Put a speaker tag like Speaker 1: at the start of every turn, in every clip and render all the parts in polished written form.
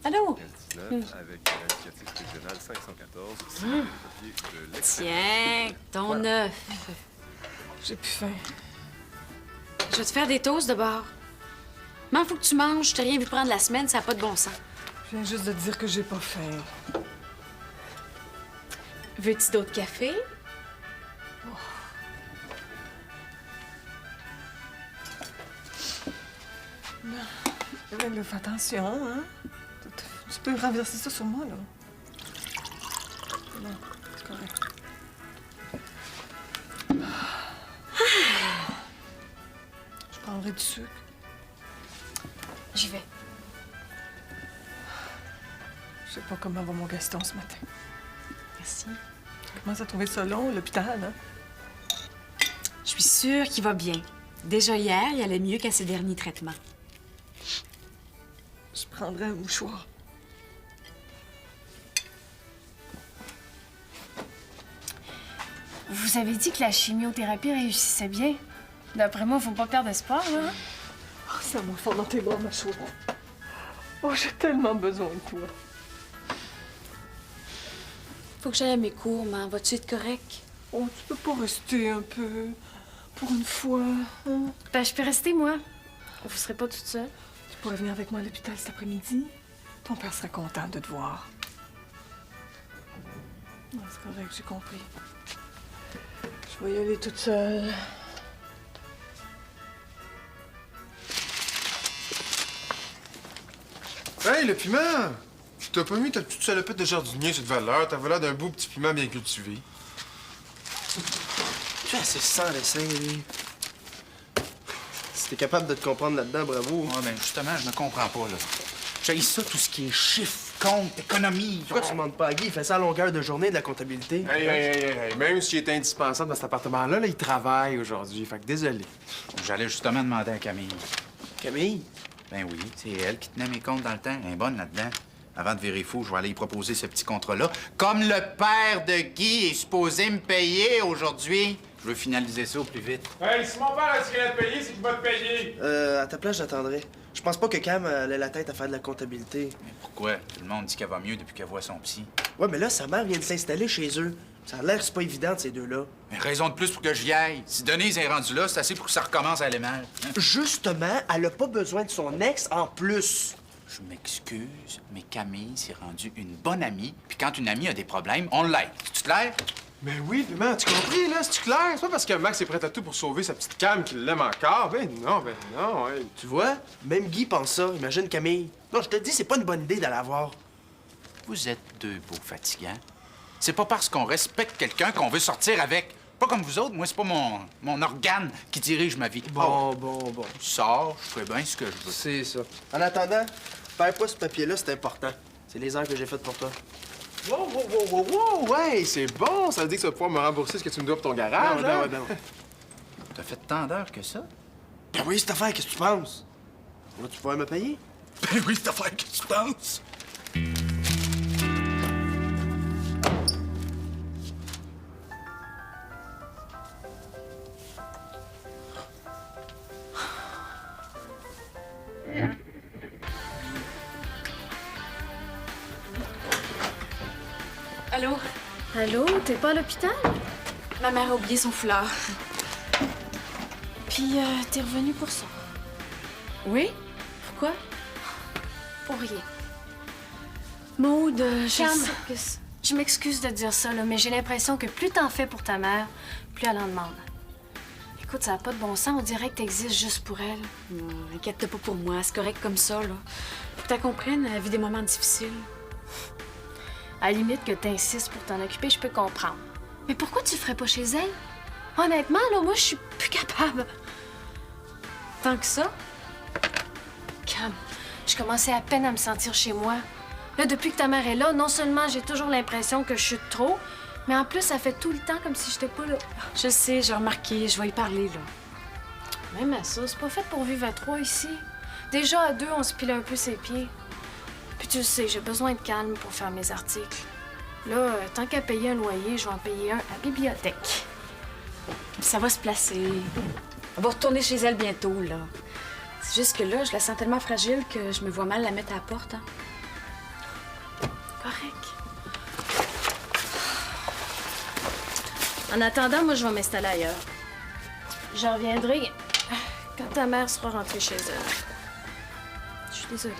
Speaker 1: Allô?
Speaker 2: 19 avec l'indicatif régional 514. Signé le papier de l'extérieur.
Speaker 1: Tiens, ton œuf.
Speaker 3: J'ai plus faim.
Speaker 1: Je vais te faire des toasts de bord. Maman, faut que tu manges. Je t'ai rien vu prendre la semaine, ça n'a pas de bon sens.
Speaker 3: Je viens juste de te dire que j'ai pas faim.
Speaker 1: Veux-tu d'autres cafés?
Speaker 3: Là, fais attention, hein? Tu peux renverser ça sur moi, là. Non, c'est correct. Je prendrai du sucre.
Speaker 1: J'y vais.
Speaker 3: Je sais pas comment va mon Gaston ce matin.
Speaker 1: Merci.
Speaker 3: Tu commences à trouver ça long, l'hôpital, hein?
Speaker 1: Je suis sûre qu'il va bien. Déjà hier, il allait mieux qu'à ses derniers traitements.
Speaker 3: Je prendrai un mouchoir.
Speaker 4: Vous avez dit que la chimiothérapie réussissait bien. D'après moi, faut pas perdre espoir, là.
Speaker 3: Oh, ça m'a fort dans tes bras, ma chouette. Oh, j'ai tellement besoin de toi.
Speaker 1: Faut que j'aille à mes cours, maman. Vas-tu être correct?
Speaker 3: Oh, tu peux pas rester un peu... pour une fois, hein?
Speaker 4: Ben, je peux rester, moi. Vous serez pas toute seule.
Speaker 3: Tu pourrais venir avec moi à l'hôpital cet après-midi? Ton père serait content de te voir. Non, c'est correct, j'ai compris. Je vais y aller toute seule.
Speaker 5: Hey, le piment! T'as pas mis ta petite salopette de jardinier cette valeur. T'avais l'air d'un beau petit piment bien cultivé.
Speaker 6: Tu es assez sans dessin, lui. Si t'es capable de te comprendre là-dedans, bravo.
Speaker 7: Ouais, ben justement, je ne comprends pas, là. J'ai ça, tout ce qui est chiffres, comptes, économie.
Speaker 6: Pourquoi tu demandes pas à Guy? Il fait ça à longueur de journée de la comptabilité.
Speaker 5: Hey. Même s'il est indispensable dans cet appartement-là, là, il travaille aujourd'hui. Fait que désolé.
Speaker 7: J'allais justement demander à Camille.
Speaker 6: Camille?
Speaker 7: Ben oui, c'est elle qui tenait mes comptes dans le temps. Elle est bonne là-dedans. Avant de virer fou, je vais aller y proposer ce petit contrat-là. Comme le père de Guy est supposé me payer aujourd'hui, je veux finaliser ça au plus vite.
Speaker 5: Hey, si mon père a dit qu'il allait te payer, c'est qu'il va te payer.
Speaker 6: À ta place, j'attendrai. Je pense pas que Cam ait la tête à faire de la comptabilité.
Speaker 7: Mais pourquoi? Tout le monde dit qu'elle va mieux depuis qu'elle voit son psy.
Speaker 6: Ouais, mais là, sa mère vient de s'installer chez eux. Ça a l'air c'est pas évident de ces deux-là.
Speaker 7: Mais raison de plus pour que j'y aille. Si Denise est rendue là, c'est assez pour que ça recommence à aller mal. Hein?
Speaker 6: Justement, elle a pas besoin de son ex en plus.
Speaker 7: Je m'excuse, mais Camille s'est rendue une bonne amie. Puis quand une amie a des problèmes, on l'aide. C'est-tu clair?
Speaker 5: Mais oui, piment, as-tu compris, là? C'est-tu clair? C'est pas parce que Max est prêt à tout pour sauver sa petite Cam qu'il l'aime encore. Ben non, hey.
Speaker 6: Tu vois? Même Guy pense ça. Imagine Camille. Non, je te dis, c'est pas une bonne idée d'aller la voir.
Speaker 7: Vous êtes deux beaux fatigants. C'est pas parce qu'on respecte quelqu'un qu'on veut sortir avec. Pas comme vous autres. Moi, c'est pas mon organe qui dirige ma vie.
Speaker 6: Bon.
Speaker 7: Je sors, je fais bien ce que je veux.
Speaker 6: C'est ça. En attendant, perds pas ce papier-là, c'est important. C'est les heures que j'ai faites pour toi.
Speaker 5: Wow! Ouais, c'est bon! Ça veut dire que tu vas pouvoir me rembourser ce que tu me dois pour ton garage, hein?
Speaker 6: Non.
Speaker 7: T'as fait tant d'heures que ça?
Speaker 6: Ben oui, cette affaire, qu'est-ce que tu penses? Vas-tu pouvoir me payer?
Speaker 7: Ben oui, cette affaire, qu'est-ce que tu penses?
Speaker 1: Allô?
Speaker 4: Allô? T'es pas à l'hôpital?
Speaker 1: Ma mère a oublié son foulard.
Speaker 4: Puis, t'es revenu pour ça?
Speaker 1: Oui? Pourquoi?
Speaker 4: Pour rien.
Speaker 1: Maude,
Speaker 4: Cam,
Speaker 1: que...
Speaker 4: je m'excuse de dire ça, là, mais j'ai l'impression que plus t'en fais pour ta mère, plus elle en demande. Écoute, ça n'a pas de bon sens. On dirait que t'existes juste pour elle.
Speaker 1: Non, inquiète-toi pas pour moi. C'est correct comme ça, là. Faut que tu comprennes, elle vit des moments difficiles.
Speaker 4: À la limite que t'insistes pour t'en occuper, je peux comprendre. Mais pourquoi tu le ferais pas chez elle? Honnêtement, là, moi, je suis plus capable.
Speaker 1: Tant que ça?
Speaker 4: Cam, je commençais à peine à me sentir chez moi. Là, depuis que ta mère est là, non seulement j'ai toujours l'impression que je suis de trop, mais en plus, ça fait tout le temps comme si j'étais pas là.
Speaker 1: Je sais, j'ai remarqué. Je vais y parler, là.
Speaker 4: Même à ça, c'est pas fait pour vivre à trois ici. Déjà, à deux, on se pile un peu ses pieds. Puis tu le sais, j'ai besoin de calme pour faire mes articles. Là, tant qu'à payer un loyer, je vais en payer un à la bibliothèque.
Speaker 1: Ça va se placer. On va retourner chez elle bientôt, là. C'est juste que là, je la sens tellement fragile que je me vois mal la mettre à la porte, hein.
Speaker 4: correct. En attendant, moi, je vais m'installer ailleurs. Je reviendrai quand ta mère sera rentrée chez elle. Je suis désolée.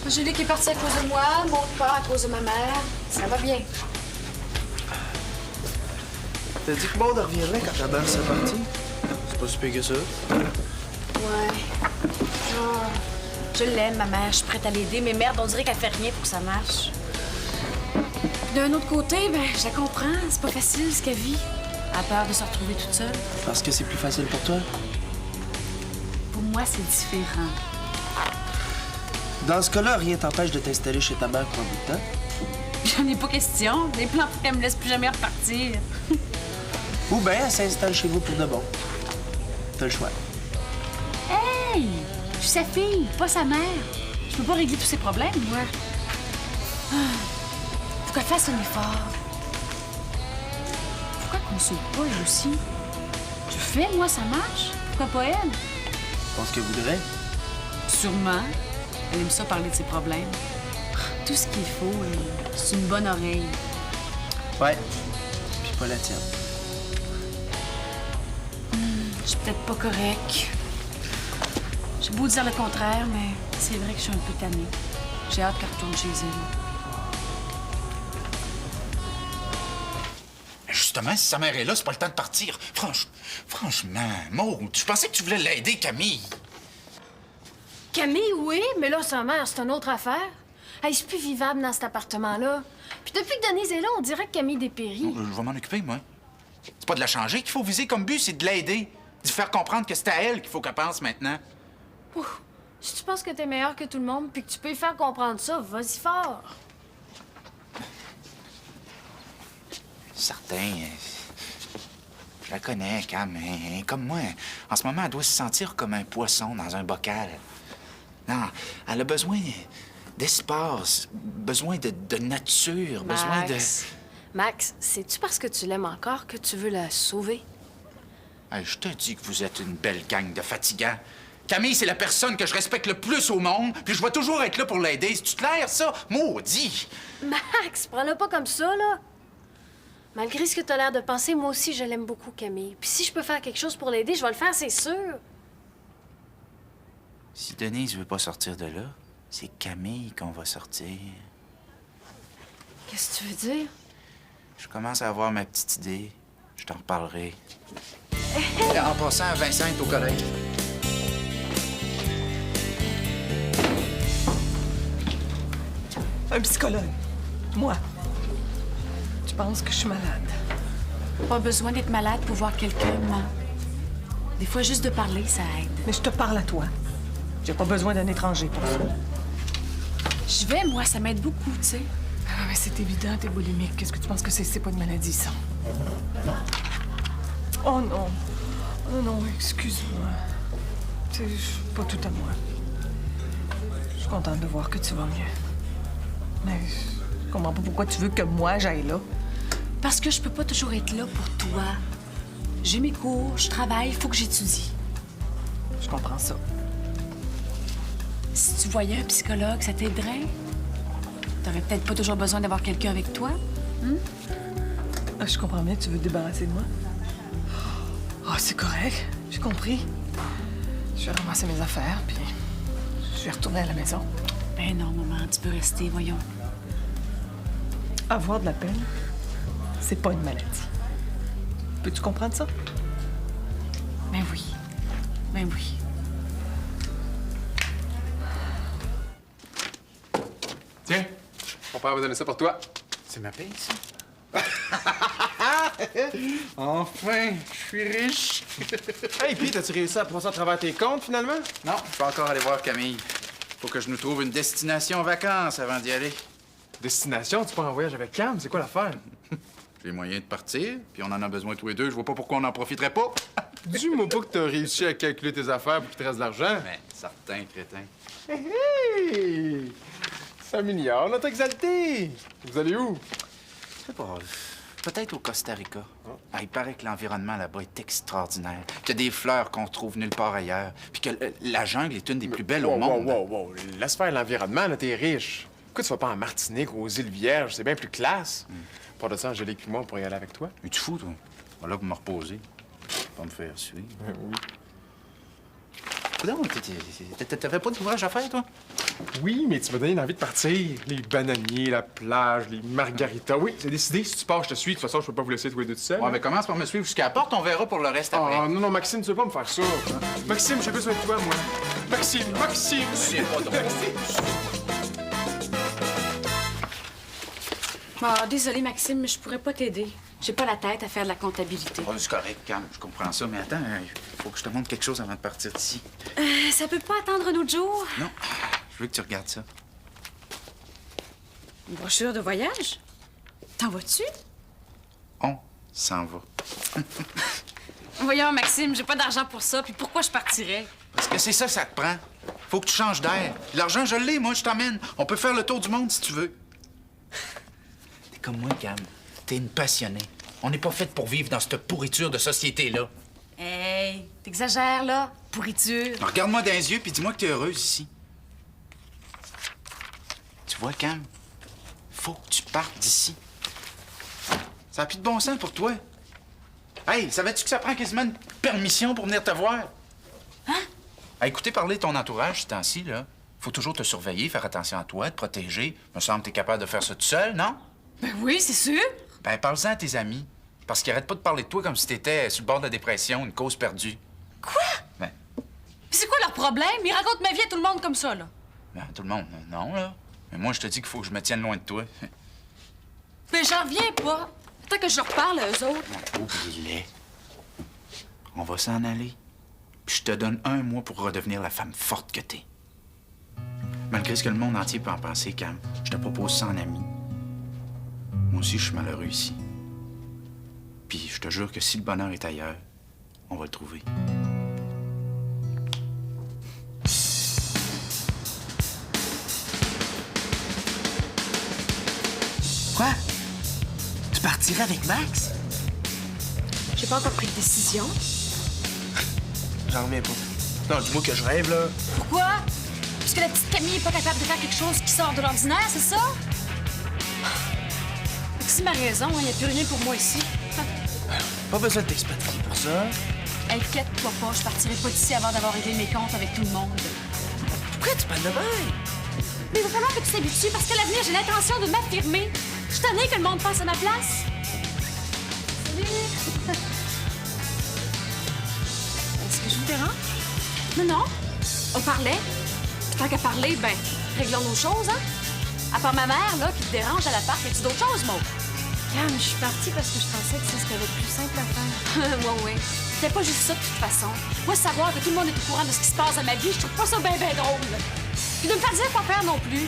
Speaker 1: Julie qui est partie à cause de moi, mon père à cause de ma mère. Ça va bien.
Speaker 6: T'as dit que Maud reviendrait quand ta mère serait partie? C'est pas si pire que ça.
Speaker 1: Ouais. Je l'aime, ma mère. Je suis prête à l'aider, mais merde, on dirait qu'elle fait rien pour que ça marche. D'un autre côté, ben, je la comprends. C'est pas facile ce qu'elle vit. Elle a peur de se retrouver toute seule.
Speaker 6: Parce que c'est plus facile pour toi?
Speaker 1: Pour moi, c'est différent.
Speaker 6: Dans ce cas-là, rien t'empêche de t'installer chez ta mère pour un bout de temps.
Speaker 1: J'en ai pas question. Les plans pour qu'elle me laisse plus jamais repartir.
Speaker 6: Ou bien elle s'installe chez vous pour de bon. T'as le choix.
Speaker 1: Hey! Je suis sa fille, pas sa mère. Je peux pas régler tous ses problèmes, moi. Faut qu'elle fasse un effort. Pourquoi qu'on saute pas, elle aussi? Je fais, moi, ça marche. Pourquoi pas elle?
Speaker 6: Je pense qu'elle voudrait.
Speaker 1: Sûrement. Elle aime ça parler de ses problèmes. Tout ce qu'il faut, c'est une bonne oreille.
Speaker 6: Ouais. Puis pas la tienne.
Speaker 1: Je suis peut-être pas correct. J'ai beau dire le contraire, mais c'est vrai que je suis un peu tannée. J'ai hâte qu'elle retourne chez elle.
Speaker 7: Justement, si sa mère est là, c'est pas le temps de partir. Franchement, Maud, je pensais que tu voulais l'aider, Camille.
Speaker 4: Camille, oui, mais là, sa mère, c'est une autre affaire. Hey, c'est plus vivable dans cet appartement-là. Puis depuis que Denise est là, on dirait que Camille dépérit.
Speaker 7: Je vais m'en occuper, moi. C'est pas de la changer qu'il faut viser comme but, c'est de l'aider. De faire comprendre que c'est à elle qu'il faut qu'elle pense maintenant.
Speaker 4: Ouf. Si tu penses que t'es meilleur que tout le monde puis que tu peux lui faire comprendre ça, vas-y fort.
Speaker 7: Certain. Je la connais, Cam. Comme moi, en ce moment, elle doit se sentir comme un poisson dans un bocal. Non, elle a besoin d'espace, besoin de nature, besoin de...
Speaker 4: Max, c'est-tu parce que tu l'aimes encore que tu veux la sauver?
Speaker 7: Hey, je te dis que vous êtes une belle gang de fatigants. Camille, c'est la personne que je respecte le plus au monde, puis je vais toujours être là pour l'aider. C'est-tu clair, ça? Maudit!
Speaker 4: Max, prends-le pas comme ça, là. Malgré ce que t'as l'air de penser, moi aussi, je l'aime beaucoup, Camille. Puis si je peux faire quelque chose pour l'aider, je vais le faire, c'est sûr.
Speaker 7: Si Denise veut pas sortir de là, c'est Camille qu'on va sortir.
Speaker 4: Qu'est-ce que tu veux dire?
Speaker 7: Je commence à avoir ma petite idée. Je t'en reparlerai. En passant, Vincent est au collège.
Speaker 3: Un psychologue. Moi. Tu penses que je suis malade?
Speaker 1: Pas besoin d'être malade pour voir quelqu'un, maman. Des fois, juste de parler, ça aide.
Speaker 3: Mais je te parle à toi. J'ai pas besoin d'un étranger pour ça.
Speaker 1: Je vais, moi, ça m'aide beaucoup, tu sais.
Speaker 3: Ah, mais c'est évident, t'es boulimique. Qu'est-ce que tu penses que c'est? C'est pas une maladie, ça. Oh non. Oh non, excuse-moi. C'est pas tout à moi. Je suis contente de voir que tu vas mieux. Mais je comprends pas pourquoi tu veux que moi j'aille là.
Speaker 1: Parce que je peux pas toujours être là pour toi. J'ai mes cours, je travaille, il faut que j'étudie.
Speaker 3: Je comprends ça.
Speaker 1: Si tu voyais un psychologue, ça t'aiderait? T'aurais peut-être pas toujours besoin d'avoir quelqu'un avec toi.
Speaker 3: Ah, je comprends bien, tu veux te débarrasser de moi. Ah, c'est correct. J'ai compris. Je vais ramasser mes affaires, puis je vais retourner à la maison.
Speaker 1: Ben non, maman, tu peux rester, voyons.
Speaker 3: Avoir de la peine, c'est pas une maladie. Peux-tu comprendre ça?
Speaker 1: Ben oui. Ben oui.
Speaker 5: Tiens, mon père va donner ça pour toi.
Speaker 7: C'est ma paye, ça? Enfin, je suis riche.
Speaker 5: Hey, puis, t'as-tu réussi à passer à travers tes comptes, finalement?
Speaker 7: Non, je peux encore aller voir Camille. Faut que je nous trouve une destination vacances avant d'y aller.
Speaker 5: Destination? Tu pars en voyage avec Cam? C'est quoi l'affaire?
Speaker 7: J'ai les moyens de partir, puis on en a besoin tous les deux. Je vois pas pourquoi on n'en profiterait pas.
Speaker 5: Dis-moi pas que t'as réussi à calculer tes affaires pour qu'il te reste de l'argent.
Speaker 7: Mais certain, crétin.
Speaker 5: Hey! Ça m'ignore, notre exalté! Vous allez où?
Speaker 7: Je sais pas. Peut-être au Costa Rica. Ah, il paraît que l'environnement là-bas est extraordinaire, qu'il y a des fleurs qu'on trouve nulle part ailleurs, puis que la jungle est une des plus belles au monde.
Speaker 5: Wow. Laisse faire l'environnement, là, t'es riche. Pourquoi tu vas pas en Martinique ou aux îles Vierges? C'est bien plus classe. Pour de ça, Angélique puis moi, on pourrait y aller avec toi.
Speaker 7: Es-tu fou, toi? Voilà pour me reposer. Pas me faire suivre.
Speaker 5: Oui.
Speaker 7: Coudonc, t'avais pas d'ouvrage à faire, toi?
Speaker 5: Oui, mais tu m'as donné envie de partir. Les bananiers, la plage, les margaritas. Oui, c'est décidé. Si tu pars, je te suis. De toute façon, je peux pas vous laisser tous les deux tout seuls.
Speaker 7: Ouais, mais commence par me suivre jusqu'à la porte, on verra pour le reste après.
Speaker 5: Oh, non, Maxime, tu veux pas me faire ça. Maxime, j'ai besoin de toi, moi. Maxime!
Speaker 7: C'est pas drôle.
Speaker 1: Ah, désolé, Maxime, mais je pourrais pas t'aider. J'ai pas la tête à faire de la comptabilité.
Speaker 7: Oh, c'est correct, calme, je comprends ça, mais attends, il faut que je te montre quelque chose avant de partir d'ici.
Speaker 1: Ça peut pas attendre un autre jour?
Speaker 7: Non, je veux que tu regardes ça.
Speaker 1: Une brochure de voyage? T'en vas-tu?
Speaker 7: On s'en va.
Speaker 1: Voyons, Maxime, j'ai pas d'argent pour ça, puis pourquoi je partirais?
Speaker 7: Parce que c'est ça te prend. Faut que tu changes d'air. L'argent, je l'ai, moi, je t'emmène. On peut faire le tour du monde si tu veux. T'es comme moi, Cam. T'es une passionnée. On n'est pas fait pour vivre dans cette pourriture de société-là.
Speaker 1: Hey, t'exagères, là. Pourriture.
Speaker 7: Alors, regarde-moi dans les yeux puis dis-moi que t'es heureuse ici. Tu vois, Cam, faut que tu partes d'ici. Ça n'a plus de bon sens pour toi. Hey, savais-tu que ça prend quasiment une permission pour venir te voir?
Speaker 1: Hein?
Speaker 7: À écouter parler de ton entourage ce temps-ci, là, faut toujours te surveiller, faire attention à toi, te protéger. Me semble que t'es capable de faire ça tout seul, non?
Speaker 1: Ben oui, c'est sûr.
Speaker 7: Ben, parle-en à tes amis. Parce qu'ils arrêtent pas de parler de toi comme si t'étais sur le bord de la dépression, une cause perdue.
Speaker 1: Quoi?
Speaker 7: Ben,
Speaker 1: Puis c'est quoi leur problème? Ils racontent ma vie à tout le monde comme ça, là.
Speaker 7: tout le monde, non, là. Mais moi, je te dis qu'il faut que je me tienne loin de toi.
Speaker 1: Mais j'en reviens pas. Tant que je leur parle à eux autres.
Speaker 7: Oublie-les. On va s'en aller. Puis je te donne 1 mois pour redevenir la femme forte que t'es. Malgré ce que le monde entier peut en penser, Cam, je te propose ça en ami. Moi aussi, je suis malheureux ici. Puis je te jure que si le bonheur est ailleurs, on va le trouver.
Speaker 6: Quoi? Tu partirais avec Max?
Speaker 1: J'ai pas encore pris de décision.
Speaker 6: J'en reviens pas. Non, dis-moi que je rêve, là.
Speaker 1: Pourquoi? Parce que la petite Camille est pas capable de faire quelque chose qui sort de l'ordinaire, c'est ça? Maxime a raison, il n'y a plus rien pour moi ici.
Speaker 6: Pas besoin de t'expatrier pour ça.
Speaker 1: Inquiète-toi pas, je partirai pas d'ici avant d'avoir réglé mes comptes avec tout le monde.
Speaker 6: Pourquoi tu parles de même?
Speaker 1: Mais il va falloir que tu t'habitues parce qu'à l'avenir, j'ai l'intention de m'affirmer. Je suis tannée que le monde passe à ma place. Salut! Est-ce que je vous dérange? Non, non. On parlait. Puis tant qu'à parler, ben, réglons nos choses, hein? À part ma mère, là, qui te dérange à l'appart, y a-tu d'autres choses, Maud?
Speaker 4: Cam, je suis partie parce que je pensais que ça serait le plus simple à faire.
Speaker 1: Ouais. C'était pas juste ça, de toute façon. Moi, savoir que tout le monde est au courant de ce qui se passe dans ma vie, je trouve pas ça bien drôle. Puis de me faire dire quoi faire non plus.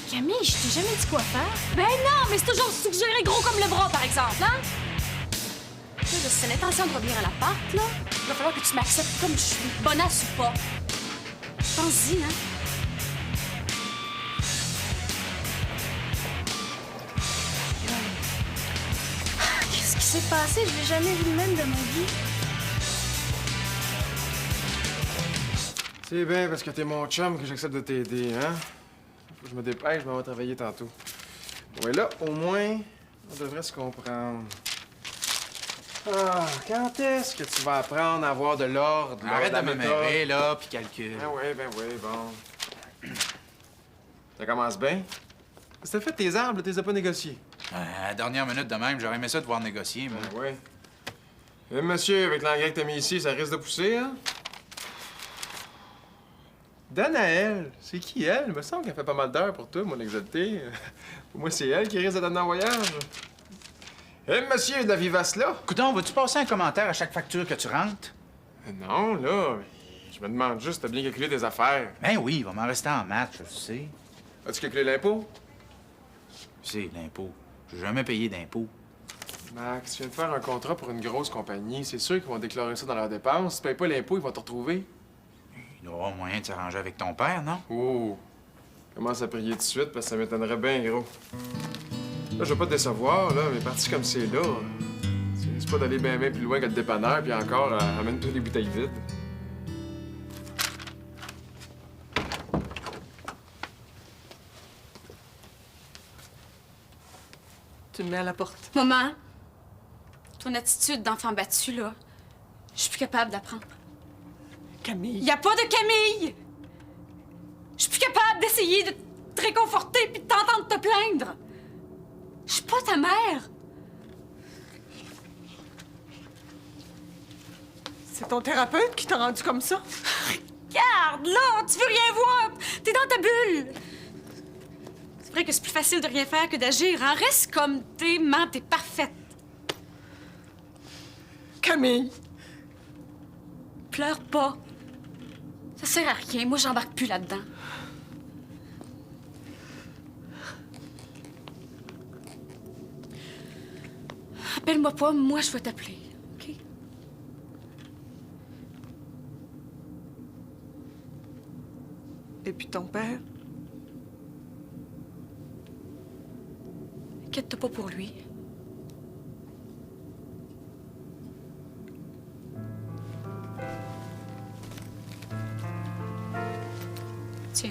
Speaker 4: Camille, je t'ai jamais dit quoi faire.
Speaker 1: Ben non, mais c'est toujours suggéré gros comme le bras, par exemple, hein? Tu sais, si c'est l'intention de revenir à l'appart, là, il va falloir que tu m'acceptes comme je suis, bonasse ou pas. Pense-y, hein?
Speaker 4: Qu'est-ce qui s'est passé? Je l'ai jamais vu de même de ma vie.
Speaker 5: C'est bien parce que t'es mon chum que j'accepte de t'aider, hein? Faut que je me dépêche, je m'en vais travailler tantôt. Ouais, là, au moins, on devrait se comprendre. Ah, quand est-ce que tu vas apprendre à avoir de l'ordre?
Speaker 7: Arrête de
Speaker 5: la
Speaker 7: me
Speaker 5: méthode?
Speaker 7: mêler, là, puis calcule.
Speaker 5: Ben oui, bon. Ça commence bien. Si t'as fait tes arbres, t'es pas négociés.
Speaker 7: À la dernière minute de même, j'aurais aimé ça de voir négocier, moi.
Speaker 5: Ben oui. Eh, monsieur, avec l'engrais que t'as mis ici, ça risque de pousser, hein? Danaël, c'est qui elle? Il me semble qu'elle fait pas mal d'heures pour toi, mon exalté. Pour moi, c'est elle qui risque de donner en voyage. Eh, monsieur, de la vivace là?
Speaker 7: Coudonc, vas-tu passer un commentaire à chaque facture que tu rentres?
Speaker 5: Non, là. Je me demande juste, t'as bien calculé tes affaires.
Speaker 7: Ben oui, il va m'en rester en maths, je sais.
Speaker 5: As-tu calculé l'impôt?
Speaker 7: C'est l'impôt. J'ai jamais payé d'impôt.
Speaker 5: Max, tu viens de faire un contrat pour une grosse compagnie. C'est sûr qu'ils vont déclarer ça dans leurs dépenses. Si tu payes pas l'impôt, ils vont te retrouver.
Speaker 7: Il doit y avoir moyen de s'arranger avec ton père, non?
Speaker 5: Oh! Commence à prier tout de suite parce que ça m'étonnerait bien, gros. Là, je veux pas te décevoir, là, mais parti comme c'est là, c'est pas d'aller bien plus loin que le dépanneur, puis encore, amène-toi des bouteilles vides.
Speaker 3: Tu me mets à la porte.
Speaker 1: Maman, ton attitude d'enfant battu, là, je suis plus capable d'apprendre.
Speaker 3: Camille.
Speaker 1: Y a pas de Camille! Je suis plus capable d'essayer de te réconforter puis de t'entendre te plaindre. Je suis pas ta mère.
Speaker 3: C'est ton thérapeute qui t'a rendu comme ça?
Speaker 1: Regarde, là, tu veux rien voir. T'es dans ta bulle. C'est vrai que c'est plus facile de rien faire que d'agir. Hein? Reste comme t'es, maman, t'es parfaite.
Speaker 3: Camille.
Speaker 1: Pleure pas. Ça sert à rien. Moi, j'embarque plus là-dedans. Appelle-moi pas, moi, je vais t'appeler. OK?
Speaker 3: Et puis ton père?
Speaker 1: Inquiète-toi pas pour lui. Tiens,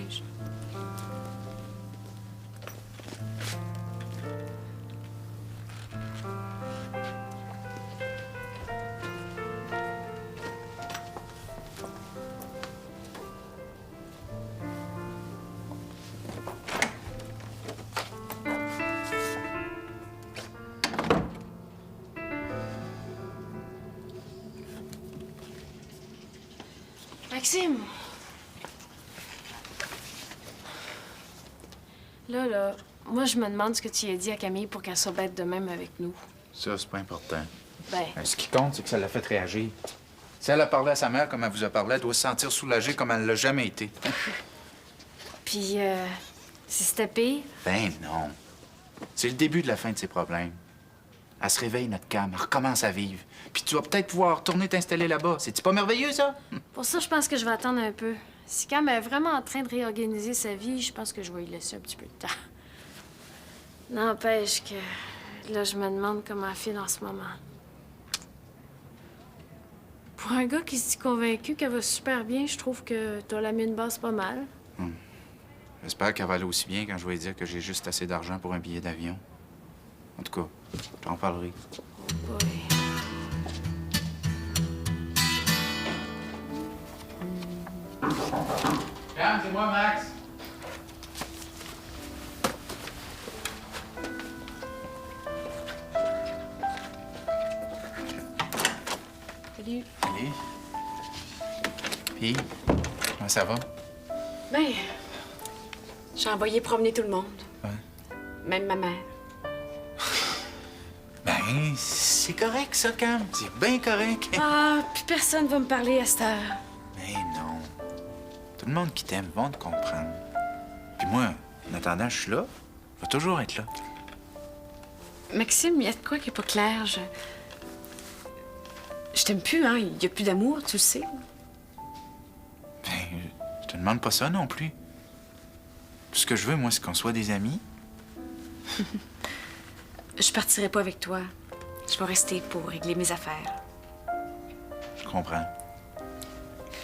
Speaker 4: Maxime! Là, moi, je me demande ce que tu y as dit à Camille pour qu'elle soit bête de même avec nous.
Speaker 7: Ça, c'est pas important.
Speaker 4: Ben,
Speaker 7: Ce qui compte, c'est que ça l'a fait réagir. Si elle a parlé à sa mère comme elle vous a parlé, elle doit se sentir soulagée comme elle l'a jamais été.
Speaker 4: puis, si c'était pire,
Speaker 7: Ben non. C'est le début de la fin de ses problèmes. Elle se réveille, notre Cam, elle recommence à vivre. Puis tu vas peut-être pouvoir retourner t'installer là-bas. C'est-tu pas merveilleux, ça?
Speaker 4: pour ça, je pense que je vais attendre un peu. Si Cam est vraiment en train de réorganiser sa vie, je pense que je vais lui laisser un petit peu de temps. N'empêche que là, je me demande comment elle file en ce moment. Pour un gars qui se dit convaincu qu'elle va super bien, je trouve que t'as la mine basse pas mal.
Speaker 7: J'espère qu'elle va aller aussi bien quand je vais lui dire que j'ai juste assez d'argent pour un billet d'avion. En tout cas, j'en parlerai.
Speaker 4: Oh boy.
Speaker 7: Cam, c'est moi, Max.
Speaker 1: salut.
Speaker 7: Allez. Puis, comment ça va?
Speaker 1: Ben, j'ai envoyé promener tout le monde.
Speaker 7: Ouais.
Speaker 1: Même ma mère.
Speaker 7: Ben, c'est correct, ça, Cam. C'est bien correct.
Speaker 1: Ah, puis personne va me parler à cette heure.
Speaker 7: Mais non. Tout le monde qui t'aime vont te comprendre. Puis moi, en attendant, je suis là. Je vais toujours être là.
Speaker 1: Maxime, il y a de quoi qui est pas clair. Je t'aime plus, hein. Il y a plus d'amour, tu le sais.
Speaker 7: Ben, je te demande pas ça non plus. Tout ce que je veux, moi, c'est qu'on soit des amis.
Speaker 1: Je partirai pas avec toi. Je vais rester pour régler mes affaires.
Speaker 7: Je comprends.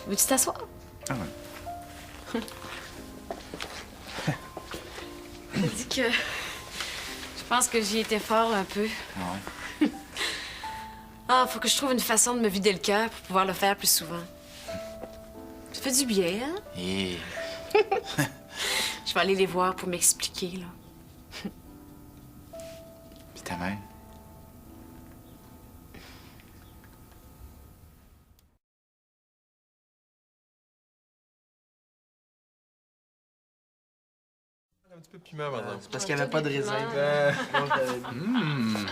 Speaker 1: Veux-tu t'asseoir?
Speaker 7: Ah ouais.
Speaker 1: Je dis que... Je pense que j'y étais fort un peu.
Speaker 7: Ah ouais.
Speaker 1: Ah, faut que je trouve une façon de me vider le cœur pour pouvoir le faire plus souvent. Ça fait du bien, hein?
Speaker 7: Et...
Speaker 1: Je vais aller les voir pour m'expliquer, là.
Speaker 7: Puis ta mère?
Speaker 5: Un petit peu de piment, par exemple.
Speaker 6: C'est parce qu'il n'y avait pas de raisin.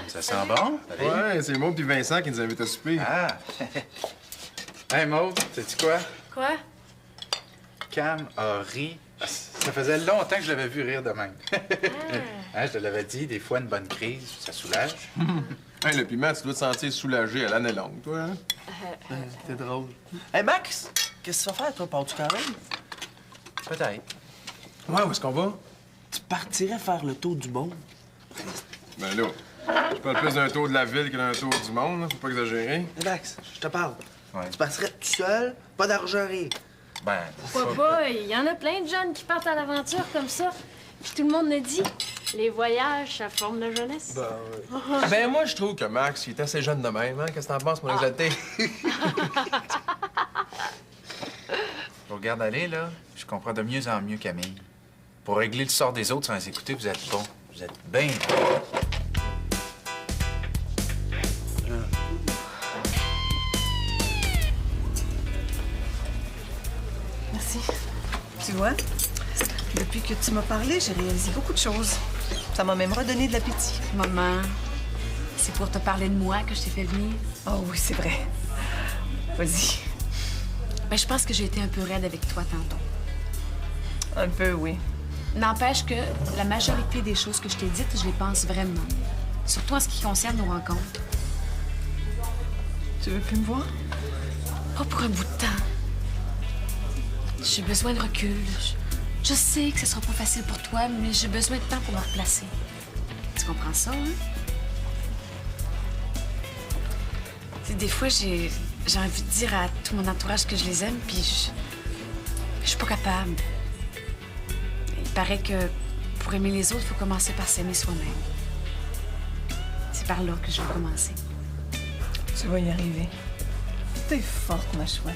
Speaker 7: Ça sent bon? Allez.
Speaker 5: Ouais, c'est Maud puis Vincent qui nous invitent à souper.
Speaker 7: Ah! Hey, Maud, sais-tu quoi?
Speaker 4: Quoi?
Speaker 7: Cam a ri. Ça faisait longtemps que je l'avais vu rire de même. Hein, je te l'avais dit, des fois, une bonne crise, ça soulage.
Speaker 5: Hey, le piment, tu dois te sentir soulagé à l'année longue, toi, hein?
Speaker 6: T'es drôle. Hey, Max, qu'est-ce que tu vas faire, toi? Pars-tu quand même?
Speaker 7: Peut-être.
Speaker 5: Ouais, où est-ce qu'on va?
Speaker 6: Tu partirais faire le tour du monde.
Speaker 5: Ben là, je parle plus d'un tour de la ville que d'un tour du monde, là. Faut pas exagérer.
Speaker 6: Hey, Max, je te parle.
Speaker 7: Ouais.
Speaker 6: Tu passerais tout seul, pas d'argent rien.
Speaker 7: Ben,
Speaker 4: Papa, il y en a plein de jeunes qui partent à l'aventure comme ça. Puis tout le monde me dit, les voyages, ça forme la jeunesse.
Speaker 5: Ben moi, je trouve que Max, il est assez jeune de même, hein? Qu'est-ce que t'en penses, mon exalté?
Speaker 7: je vous regarde aller, là. Je comprends de mieux en mieux Camille. Pour régler le sort des autres sans les écouter, vous êtes bon. Vous êtes bien bon.
Speaker 3: Merci. Tu vois, depuis que tu m'as parlé, j'ai réalisé beaucoup de choses. Ça m'a même redonné de l'appétit.
Speaker 1: Maman, c'est pour te parler de moi que je t'ai fait venir.
Speaker 3: Oh oui, c'est vrai. Vas-y.
Speaker 1: Ben, je pense que j'ai été un peu raide avec toi tantôt.
Speaker 3: Un peu, oui.
Speaker 1: N'empêche que la majorité des choses que je t'ai dites, je les pense vraiment. Surtout en ce qui concerne nos rencontres.
Speaker 3: Tu veux plus me voir?
Speaker 1: Pas pour un bout de temps. J'ai besoin de recul. Je sais que ce sera pas facile pour toi, mais j'ai besoin de temps pour me replacer. Tu comprends ça, hein? Tu sais, des fois, j'ai envie de dire à tout mon entourage que je les aime, puis je suis pas capable. Il paraît que pour aimer les autres, il faut commencer par s'aimer soi-même. C'est par là que je vais commencer.
Speaker 3: Tu vas y arriver. T'es forte, ma chouette.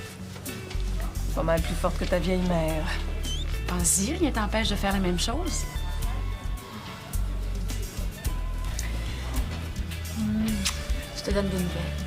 Speaker 3: Pas mal plus forte que ta vieille mère.
Speaker 1: Pense-y, rien t'empêche de faire la même chose. Je te donne des nouvelles.